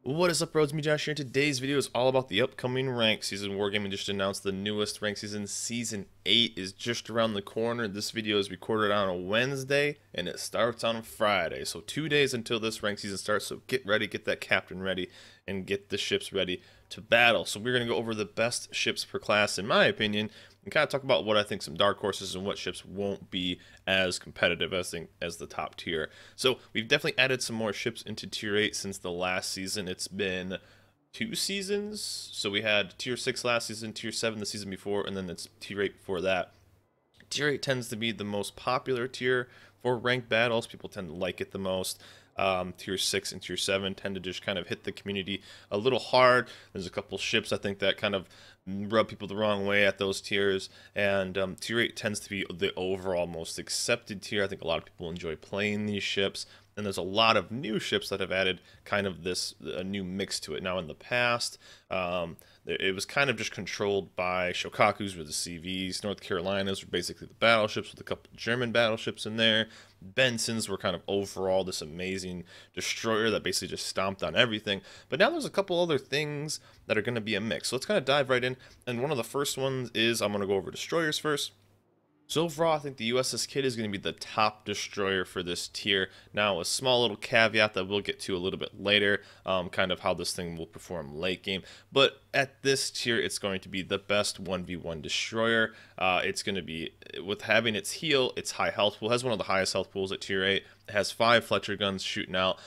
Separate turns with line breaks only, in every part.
What is up, bros? Me, Josh here. Today's video is all about the upcoming rank season. Wargaming just announced the newest rank season. Season 8 is just around the corner. This video is recorded on a Wednesday, and it starts on a Friday. So 2 days until this rank season starts. So get ready, get that captain ready, and get the ships ready to battle. So we're going to go over the best ships per class, in my opinion, and kind of talk about what I think some dark horses and what ships won't be as competitive as the top tier. So we've definitely added some more ships into tier 8 since the last season. It's been 2 seasons. So we had tier 6 last season, tier 7 the season before, and then it's tier 8 before that. Tier 8 tends to be the most popular tier for ranked battles. People tend to like it the most. Tier 6 and tier 7 tend to just kind of hit the community a little hard. There's a couple ships I think that kind of rub people the wrong way at those tiers, and tier 8 tends to be the overall most accepted tier. I think a lot of people enjoy playing these ships, and there's a lot of new ships that have added kind of a new mix to it. Now in the past, it was kind of just controlled by Shokakus or the CVs. North Carolinas were basically the battleships with a couple German battleships in there. Bensons were kind of overall this amazing destroyer that basically just stomped on everything. But now there's a couple other things that are going to be a mix. So let's kind of dive right in. And one of the first ones is I'm going to go over destroyers first. So overall, I think the USS Kidd is going to be the top destroyer for this tier. Now, a small little caveat that we'll get to a little bit later, kind of how this thing will perform late game. But at this tier, it's going to be the best 1v1 destroyer. It's going to be, with having its heal, its high health pool, has one of the highest health pools at tier 8. It has 5 Fletcher guns shooting out.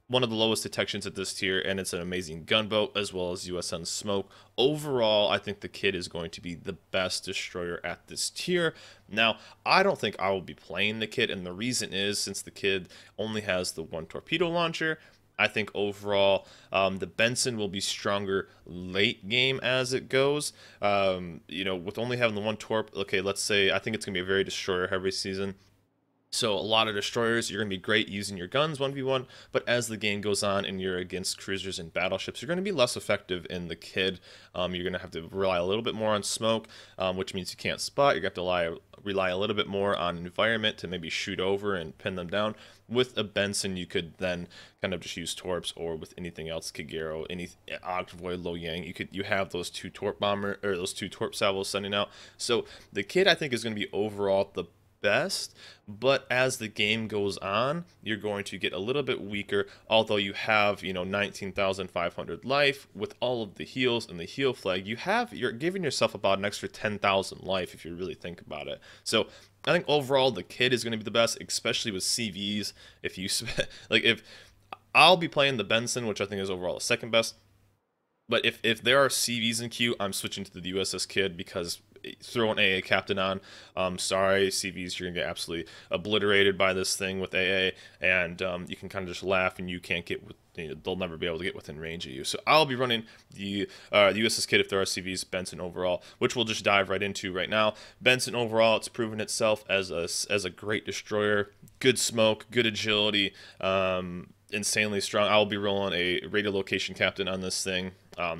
One of the lowest detections at this tier, and it's an amazing gunboat as well as USN Smoke. Overall, I think the Kidd is going to be the best destroyer at this tier. Now, I don't think I will be playing the Kidd, and the reason is since the Kidd only has the 1 torpedo launcher, I think overall the Benson will be stronger late game as it goes. You know, with only having the 1 torp, okay, let's say I think it's going to be a very destroyer heavy season. So a lot of destroyers, you're going to be great using your guns 1v1, but as the game goes on and you're against cruisers and battleships, you're going to be less effective in the Kidd. You're going to have to rely a little bit more on smoke, which means you can't spot. You're going to have to rely a little bit more on environment to maybe shoot over and pin them down. With a Benson, you could then kind of just use torps, or with anything else, Kagero, any Octavoid, Lo Yang, you have those 2 torp bomber or those 2 torp salvos sending out. So the Kidd I think is going to be overall the best, but as the game goes on, you're going to get a little bit weaker, although you have, you know, 19,500 life with all of the heals and the heal flag. You're giving yourself about an extra 10,000 life if you really think about it. So I think overall the Kidd is going to be the best, especially with CVs. If you if I'll be playing the Benson, which I think is overall the second best, but if there are CVs in queue, I'm switching to the USS Kidd because throw an AA captain on. Sorry, CVs, you're gonna get absolutely obliterated by this thing with AA, and you can kind of just laugh, and you can't get with. You know, they'll never be able to get within range of you. So I'll be running the USS Kidd if there are CVs. Benson overall, which we'll just dive right into right now. Benson overall, it's proven itself as a great destroyer. Good smoke, good agility, insanely strong. I'll be rolling a radio location captain on this thing.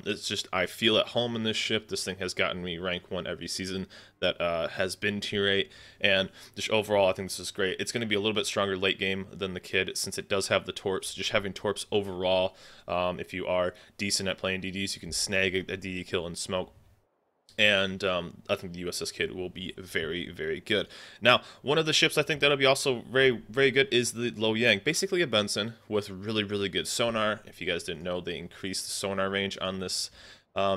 It's just, I feel at home in this ship. This thing has gotten me rank 1 every season that has been tier 8, and just overall I think this is great. It's going to be a little bit stronger late game than the Kidd since it does have the torps. Just having torps overall, if you are decent at playing DDs, you can snag a DD kill and smoke. And I think the USS Kidd will be very, very good. Now, one of the ships I think that'll be also very, very good is the Lo Yang. Basically a Benson with really, really good sonar. If you guys didn't know, they increased the sonar range on this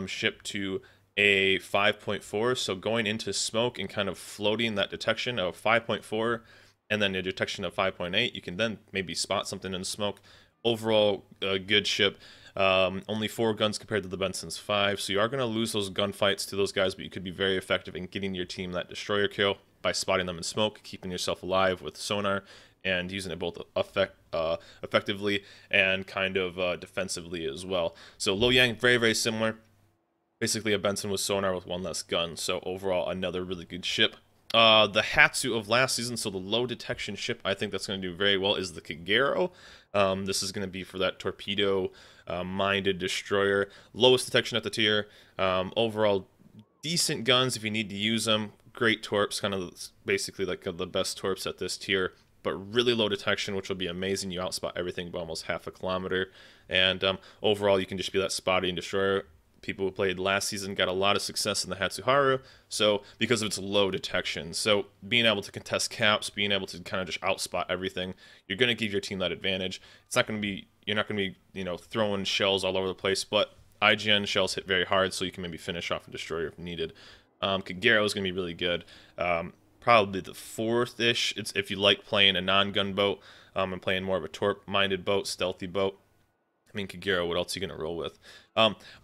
ship to a 5.4. So going into smoke and kind of floating that detection of 5.4 and then a detection of 5.8, you can then maybe spot something in smoke. Overall, a good ship. Only 4 guns compared to the Benson's 5, so you are going to lose those gunfights to those guys, but you could be very effective in getting your team that destroyer kill by spotting them in smoke, keeping yourself alive with sonar, and using it both effectively and kind of defensively as well. So Lo Yang, very, very similar. Basically a Benson with sonar with 1 less gun, so overall another really good ship. The Hatsu of last season, so the low detection ship I think that's going to do very well is the Kagero. This is going to be for that torpedo minded destroyer. Lowest detection at the tier. Overall decent guns if you need to use them. Great torps, kind of basically like the best torps at this tier. but really low detection, which will be amazing. You outspot everything by almost half a kilometer, and overall you can just be that spotting destroyer. People who played last season got a lot of success in the Hatsuharu, so because of its low detection. So being able to contest caps, being able to kind of just outspot everything, you're going to give your team that advantage. It's not going to be, you're not going to be, throwing shells all over the place, but IGN shells hit very hard, so you can maybe finish off a destroyer if needed. Kagero is going to be really good. Probably the fourth-ish. It's if you like playing a non-gun boat and playing more of a torp-minded boat, stealthy boat. I mean, Kagero, what else are you going to roll with?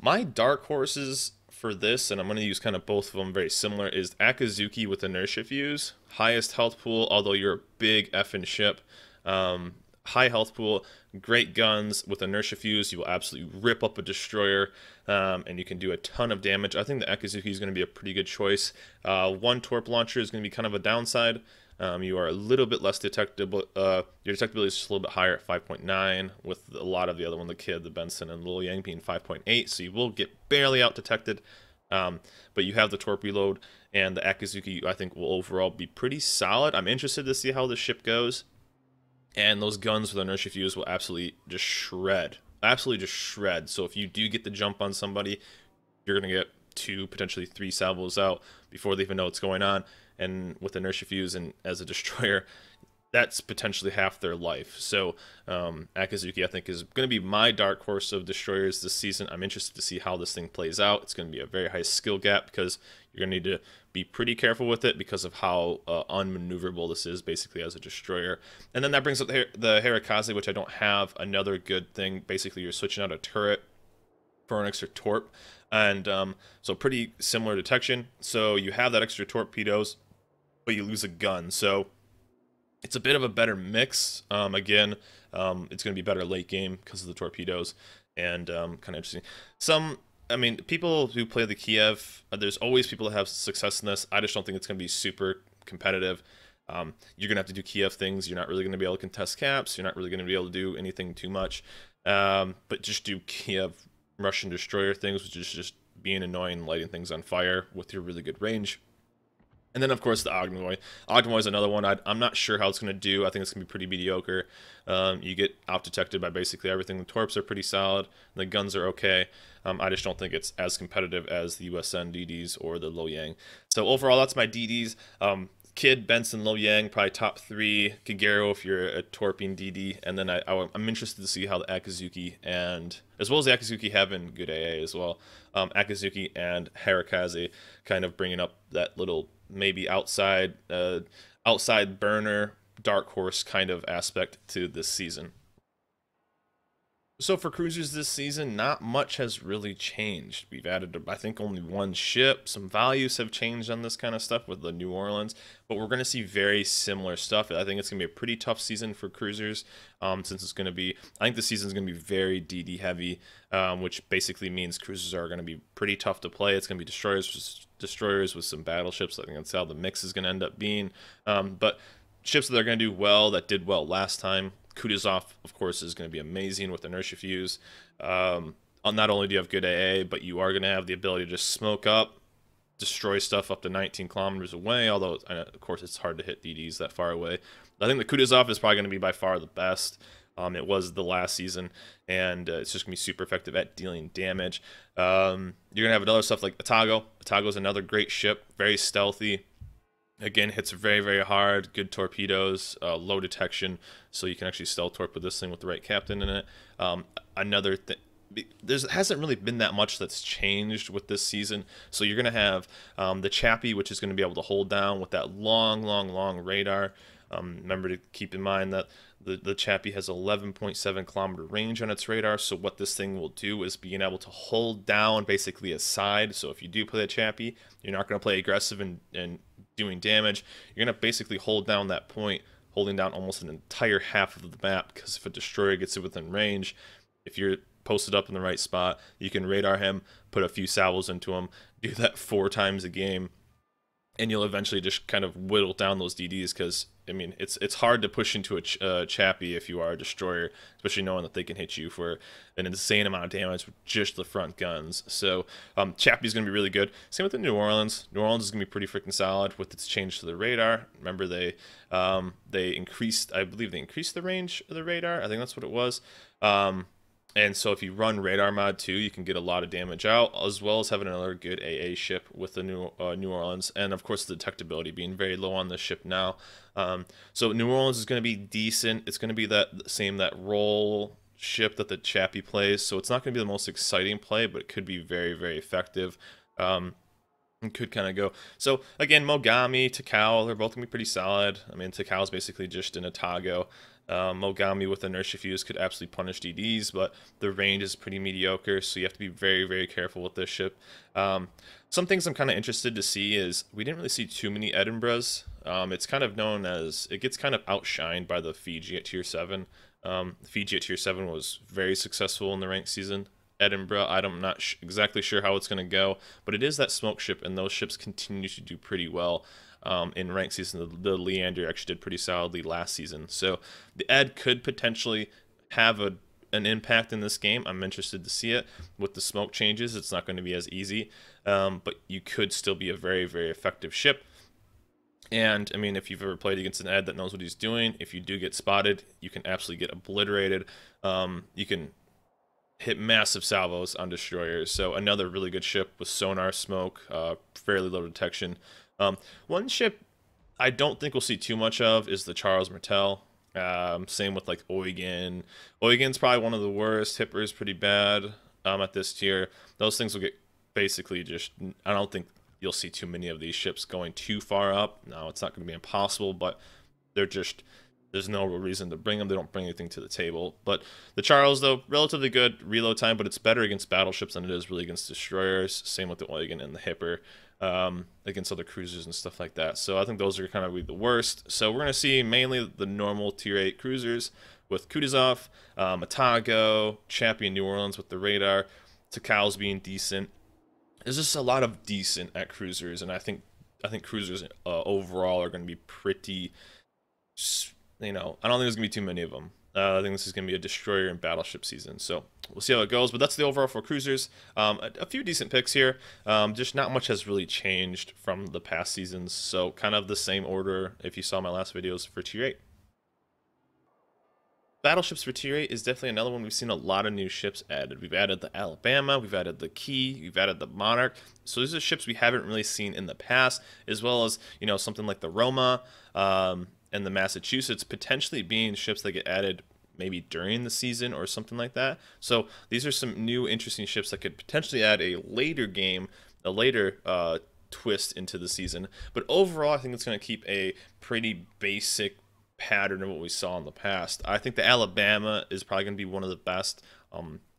My dark horses for this, and I'm going to use kind of both of them very similar, is Akazuki with Inertia Fuse. Highest health pool, although you're a big effing ship. High health pool, great guns. With Inertia Fuse, you will absolutely rip up a destroyer, and you can do a ton of damage. I think the Akazuki is going to be a pretty good choice. One torp launcher is going to be kind of a downside. You are a little bit less detectable. Your detectability is just a little bit higher at 5.9, with a lot of the other one, the Kid, the Benson, and Lil Yang being 5.8, so you will get barely out detected. But you have the torp reload, and the Akazuki, I think, will overall be pretty solid. I'm interested to see how the ship goes. And those guns with Inertia Fuse will absolutely just shred. Absolutely just shred. So if you do get the jump on somebody, you're going to get 2, potentially 3 salvos out before they even know what's going on. And with Inertia Fuse and as a destroyer, that's potentially half their life. So Akazuki, I think, is going to be my dark horse of destroyers this season. I'm interested to see how this thing plays out. It's going to be a very high skill gap because you're going to need to be pretty careful with it because of how unmaneuverable this is basically as a destroyer. And then that brings up the Hirakaze, which I don't have. Another good thing. Basically, you're switching out a turret for an extra torp. And so pretty similar detection. So you have that extra torpedoes, but you lose a gun. So it's a bit of a better mix. Again, it's going to be better late game because of the torpedoes, and kind of interesting. I mean, people who play the Kiev, there's always people that have success in this. I just don't think it's going to be super competitive. You're going to have to do Kiev things. You're not really going to be able to contest caps. You're not really going to be able to do anything too much. But just do Kiev Russian destroyer things, which is just being annoying, lighting things on fire with your really good range. And then, of course, the Ognoy. Ognoy is another one. I'm not sure how it's going to do. I think it's going to be pretty mediocre. You get out-detected by basically everything. The torps are pretty solid. The guns are okay. I just don't think it's as competitive as the USN DDs or the Lo Yang. So overall, that's my DDs. Kid, Benson, Lo Yang, probably top 3. Kagero if you're a torping DD. And then I'm interested to see how the Akazuki and, as well as the Akazuki having good AA as well, Akazuki and Hirakaze kind of bringing up that little maybe outside burner, dark horse kind of aspect to this season. So for cruisers this season, not much has really changed. We've added, I think, only one ship. Some values have changed on this kind of stuff with the New Orleans, but we're going to see very similar stuff. I think it's going to be a pretty tough season for cruisers, since it's going to be, I think the season's going to be very DD heavy, which basically means cruisers are going to be pretty tough to play. It's going to be destroyers with some battleships. I think that's how the mix is going to end up being. But ships that are going to do well, that did well last time. Kutuzov, of course, is going to be amazing with Inertia Fuse. Not only do you have good AA, but you are going to have the ability to just smoke up, destroy stuff up to 19 kilometers away, although, of course, it's hard to hit DDs that far away. I think the Kutuzov is probably going to be by far the best. It was the last season, and it's just going to be super effective at dealing damage. You're going to have other stuff like Atago. Atago is another great ship, very stealthy. Again, hits very, very hard, good torpedoes, low detection, so you can actually stealth torp with this thing with the right captain in it. Another thing, there hasn't really been that much that's changed with this season, so you're going to have the Chappie, which is going to be able to hold down with that long radar. Remember to keep in mind that the Chappie has 11.7 kilometer range on its radar, so what this thing will do is being able to hold down basically a side. So if you do play the Chappie, you're not going to play aggressive and doing damage. You're going to basically hold down that point, holding down almost an entire half of the map, because if a destroyer gets it within range, if you're posted up in the right spot, you can radar him, put a few salvos into him, do that 4 times a game, and you'll eventually just kind of whittle down those DDs because I mean it's hard to push into a Chappie if you are a destroyer, especially knowing that they can hit you for an insane amount of damage with just the front guns. So Chappie's gonna be really good. Same with the New Orleans. New Orleans is gonna be pretty freaking solid with its change to the radar. Remember they increased, I believe they increased the range of the radar. I think that's what it was. And so if you run radar mod too, you can get a lot of damage out, as well as having another good AA ship with the New Orleans, and of course the detectability being very low on this ship now. So New Orleans is going to be decent. It's going to be that role ship that the Chappie plays, so it's not going to be the most exciting play, but it could be very, very effective. It could kind of go. So again, Mogami, Takao, they're both going to be pretty solid. I mean, Takao's basically just an Atago. Mogami with inertia fuse could absolutely punish DDs, but the range is pretty mediocre, so you have to be very, very careful with this ship. Some things I'm kind of interested to see is we didn't really see too many Edinburghs. It's kind of known as, it gets kind of outshined by the Fiji at tier 7. Fiji at tier 7 was very successful in the ranked season. Edinburgh, I'm not exactly sure how it's going to go, but it is that smoke ship, and those ships continue to do pretty well. In ranked season, the Leander actually did pretty solidly last season. So the Ed could potentially have an impact in this game. I'm interested to see it. With the smoke changes, it's not going to be as easy, but you could still be a very, very effective ship. And, I mean, if you've ever played against an Ed that knows what he's doing, if you do get spotted, you can absolutely get obliterated. You can hit massive salvos on destroyers. So another really good ship with sonar, smoke, fairly low detection. One ship I don't think we'll see too much of is the Charles Martel. Same with like Eugen. Eugen's probably one of the worst. Hipper's pretty bad at this tier. Those things will get basically just, I don't think you'll see too many of these ships going too far up. No, it's not going to be impossible, but they're just, there's no real reason to bring them. They don't bring anything to the table. But the Charles, though, relatively good reload time, but it's better against battleships than it is really against destroyers. Same with the Eugen and the Hipper. Against other cruisers and stuff like that. So I think those are kind of the worst. So we're going to see mainly the normal tier 8 cruisers with Kutuzov, Atago, Chappie, and New Orleans with the radar, Takao's being decent. There's just a lot of decent at cruisers, and I think cruisers overall are going to be pretty, you know, I don't think there's going to be too many of them. I think this is going to be a destroyer and battleship season, so we'll see how it goes. But that's the overall for cruisers. A few decent picks here. Just not much has really changed from the past seasons, so kind of the same order if you saw my last videos for tier 8. Battleships for tier 8 is definitely another one. We've seen a lot of new ships added. We've added the Alabama, we've added the Key, we've added the Monarch. So these are ships we haven't really seen in the past, as well as, you know, something like the Roma, and the Massachusetts potentially being ships that get added maybe during the season or something like that. So these are some new interesting ships that could potentially add a later game, a later twist into the season. But overall, I think it's going to keep a pretty basic pattern of what we saw in the past. I think the Alabama is probably going to be one of the best.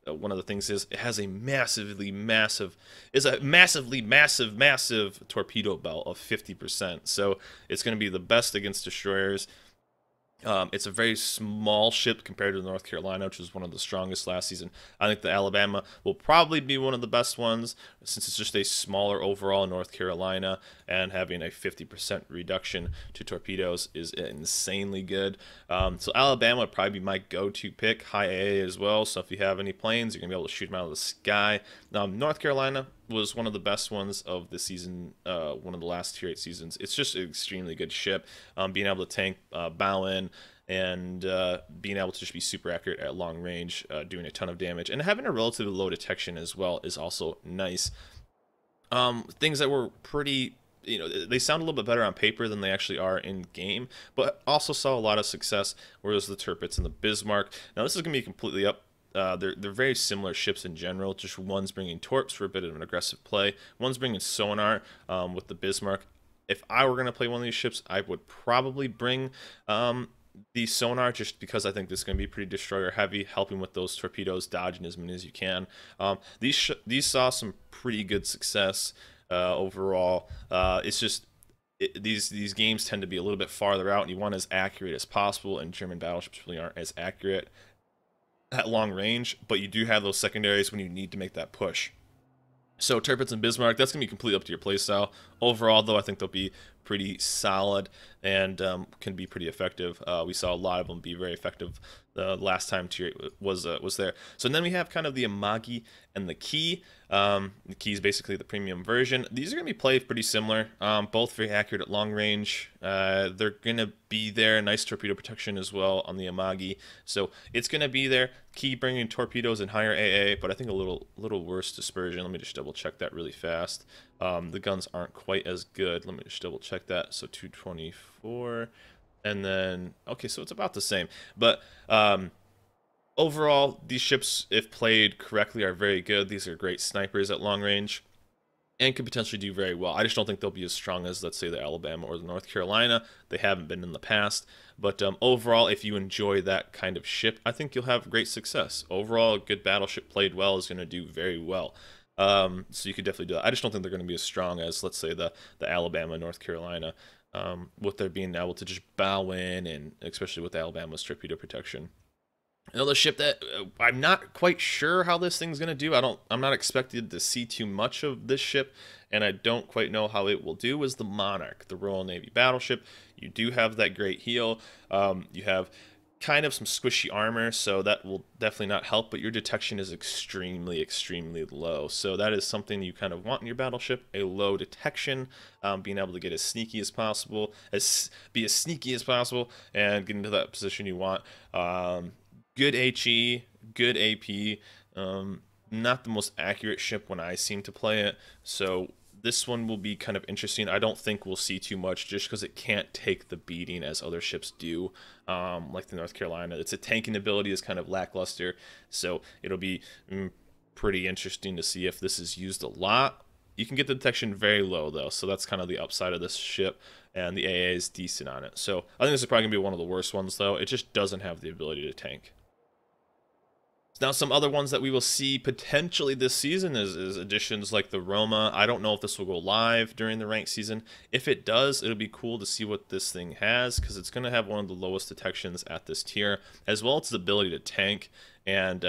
One of the things is it has a massively massive torpedo belt of 50%. So it's going to be the best against destroyers. It's a very small ship compared to the North Carolina, which was one of the strongest last season. I think the Alabama will probably be one of the best ones, since it's just a smaller overall North Carolina, and having a 50% reduction to torpedoes is insanely good. So Alabama would probably be my go-to pick, high AA as well, so if you have any planes, you're going to be able to shoot them out of the sky. North Carolina was one of the best ones of the season, one of the last tier 8 seasons. It's just an extremely good ship, being able to tank, bow in, and being able to just be super accurate at long range, doing a ton of damage, and having a relatively low detection as well is also nice. Things that were pretty, you know, they sound a little bit better on paper than they actually are in game, but also saw a lot of success, whereas the Tirpitz and the Bismarck. Now this is going to be completely up. They're very similar ships in general, just one's bringing torps for a bit of an aggressive play, one's bringing sonar with the Bismarck. If I were going to play one of these ships, I would probably bring the sonar, just because I think this is going to be pretty destroyer heavy, helping with those torpedoes, dodging as many as you can. These saw some pretty good success overall. It's just these games tend to be a little bit farther out, and you want as accurate as possible, and German battleships really aren't as accurate at long range, but you do have those secondaries when you need to make that push. So Tirpitz and Bismarck, that's gonna be completely up to your playstyle. Overall, though, I think they'll be pretty solid and can be pretty effective. We saw a lot of them be very effective the last time Tier 8 was there. So then we have kind of the Amagi and the Key. The Key is basically the premium version. These are going to be played pretty similar, both very accurate at long range. They're going to be there, nice torpedo protection as well on the Amagi. So it's going to be there. Key bringing torpedoes and higher AA, but I think a little worse dispersion. Let me just double check that really fast. The guns aren't quite as good. Let me just double check that. So 224, and then okay, so it's about the same. But overall, these ships, if played correctly, are very good. These are great snipers at long range and could potentially do very well. I just don't think they'll be as strong as, let's say, the Alabama or the North Carolina. They haven't been in the past. But overall, if you enjoy that kind of ship, I think you'll have great success. Overall, a good battleship played well is going to do very well. So you could definitely do that. I just don't think they're going to be as strong as, let's say, the Alabama, North Carolina, with their being able to just bow in, and especially with Alabama's torpedo protection. Another ship that I'm not quite sure how this thing's gonna do. I'm not expected to see too much of this ship, and I don't quite know how it will do. Is the Monarch, the Royal Navy battleship? You do have that great heel. You have kind of some squishy armor, so that will definitely not help. But your detection is extremely low. So that is something you kind of want in your battleship: a low detection, being able to get as sneaky as possible, be as sneaky as possible, and get into that position you want. Good HE, good AP, not the most accurate ship when I seem to play it, so this one will be kind of interesting. I don't think we'll see too much just because it can't take the beating as other ships do, like the North Carolina. Its tanking ability is kind of lackluster, so it'll be pretty interesting to see if this is used a lot. You can get the detection very low, though, so that's kind of the upside of this ship, and the AA is decent on it. So I think this is probably going to be one of the worst ones, though. It just doesn't have the ability to tank. Now, some other ones that we will see potentially this season is additions like the Roma. I don't know if this will go live during the ranked season. If it does, it'll be cool to see what this thing has, because it's going to have one of the lowest detections at this tier, as well as the ability to tank and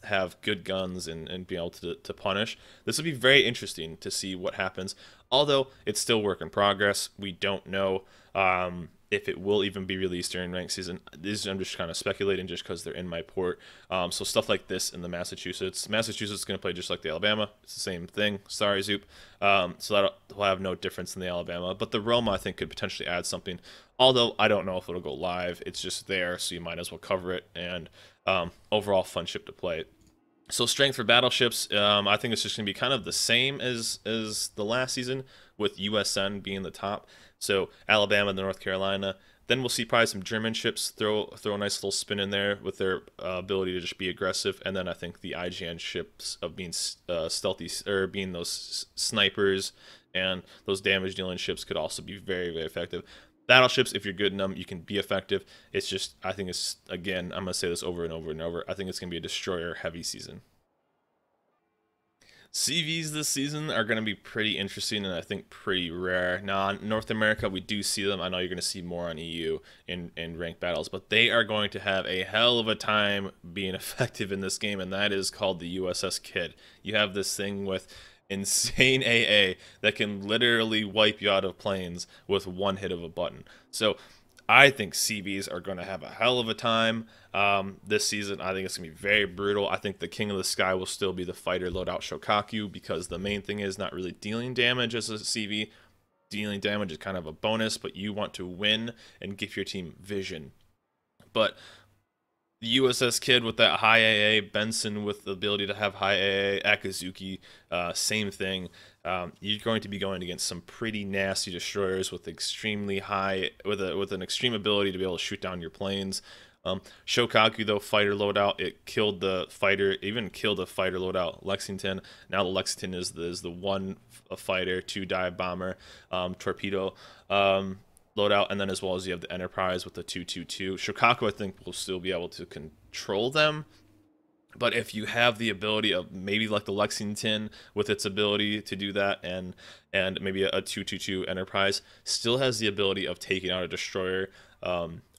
have good guns and be able to punish. This will be very interesting to see what happens, although it's still work in progress. We don't know if it will even be released during ranked season. I'm just kind of speculating just because they're in my port. So stuff like this in the Massachusetts is going to play just like the Alabama. It's the same thing. Sorry, Zoop. So that will have no difference in the Alabama. But the Roma, I think, could potentially add something. Although I don't know if it'll go live. It's just there, so you might as well cover it. And overall, fun ship to play. So strength for battleships, I think it's just going to be kind of the same as the last season, with USN being the top. So Alabama and North Carolina. Then we'll see probably some German ships throw a nice little spin in there with their ability to just be aggressive. And then I think the IGN ships of being stealthy, or being those snipers and those damage dealing ships, could also be very effective. Battleships, if you're good in them, you can be effective. It's just, I think it's, again, I'm going to say this over and over, I think it's going to be a destroyer heavy season. CVs this season are going to be pretty interesting, and I think pretty rare. Now, in North America, we do see them. I know you're going to see more on EU in ranked battles, but they are going to have a hell of a time being effective in this game, and that is called the USS Kidd. You have this thing with insane AA that can literally wipe you out of planes with one hit of a button. So I think CVs are going to have a hell of a time this season. I think it's going to be very brutal. I think the king of the sky will still be the fighter loadout Shokaku, because the main thing is not really dealing damage as a CV. Dealing damage is kind of a bonus, but you want to win and give your team vision. But the USS Kidd with that high AA, Benson with the ability to have high AA, Akazuki, same thing. You're going to be going against some pretty nasty destroyers with extremely high, with an extreme ability to be able to shoot down your planes. Shokaku, though, fighter loadout, it killed the fighter, even killed a fighter loadout Lexington. Now the Lexington is the one fighter, 2 dive bomber, torpedo loadout, and then as well as you have the Enterprise with the 222. Shokaku, I think, will still be able to control them. But if you have the ability of maybe like the Lexington with its ability to do that, and maybe a 222 Enterprise still has the ability of taking out a destroyer,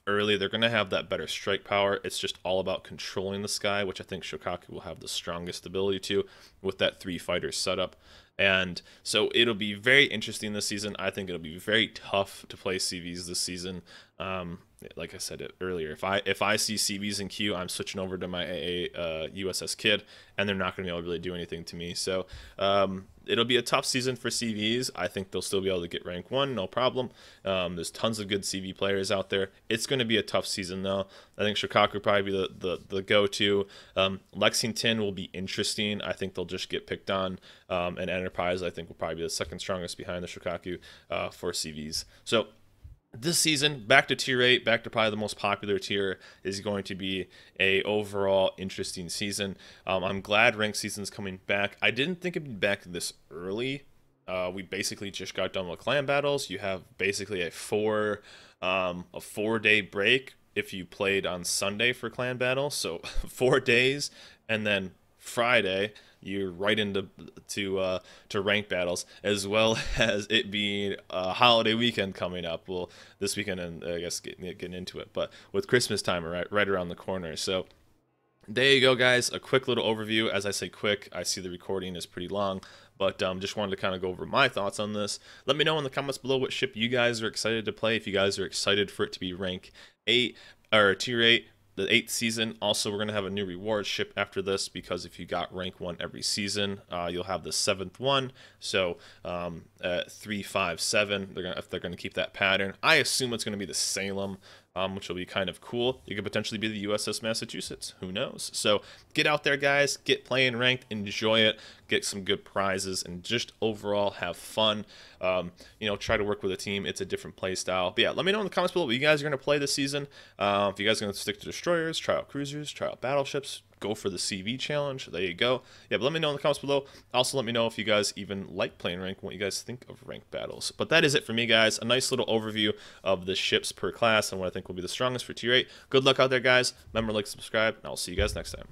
early. They're going to have that better strike power. It's just all about controlling the sky, which I think Shokaku will have the strongest ability to with that 3 fighter setup. And so it'll be very interesting this season. I think it'll be very tough to play CVs this season. Like I said it earlier, if I see CVs in queue, I'm switching over to my AA USS Kid, and they're not going to be able to really do anything to me. So it'll be a tough season for CVs. I think they'll still be able to get rank 1, no problem. There's tons of good CV players out there. It's going to be a tough season, though. I think Shokaku will probably be the go-to. Lexington will be interesting. I think they'll just get picked on. And Enterprise, I think, will probably be the second strongest behind the Shokaku for CVs. So this season, back to tier 8, back to probably the most popular tier, is going to be a overall interesting season. I'm glad ranked season's coming back. I didn't think it'd be back this early. We basically just got done with clan battles. You have basically a 4-day break if you played on Sunday for clan battle. So 4 days, and then Friday you're right into rank battles, as well as it being a holiday weekend coming up. Well, this weekend, and I guess getting into it, but with Christmas time right around the corner. So there you go, guys. A quick little overview. As I say quick, I see the recording is pretty long, but just wanted to kind of go over my thoughts on this. Let me know in the comments below what ship you guys are excited to play. If you guys are excited for it to be rank 8 or tier 8, the 8th season. Also, we're going to have a new reward ship after this, because if you got rank 1 every season, you'll have the 7th one. So 3, 5, 7, if they're going to keep that pattern. I assume it's going to be the Salem, which will be kind of cool. You could potentially be the USS Massachusetts. Who knows? So get out there, guys. Get playing ranked. Enjoy it. Get some good prizes, and just overall have fun. Try to work with a team. It's a different play style. But yeah, let me know in the comments below what you guys are going to play this season. If you guys are going to stick to destroyers, try out cruisers, try out battleships, go for the CV challenge. There you go. Yeah, but let me know in the comments below. Also, let me know if you guys even like playing rank, what you guys think of ranked battles. But that is it for me, guys. A nice little overview of the ships per class and what I think will be the strongest for tier 8. Good luck out there, guys. Remember, like, subscribe, and I'll see you guys next time.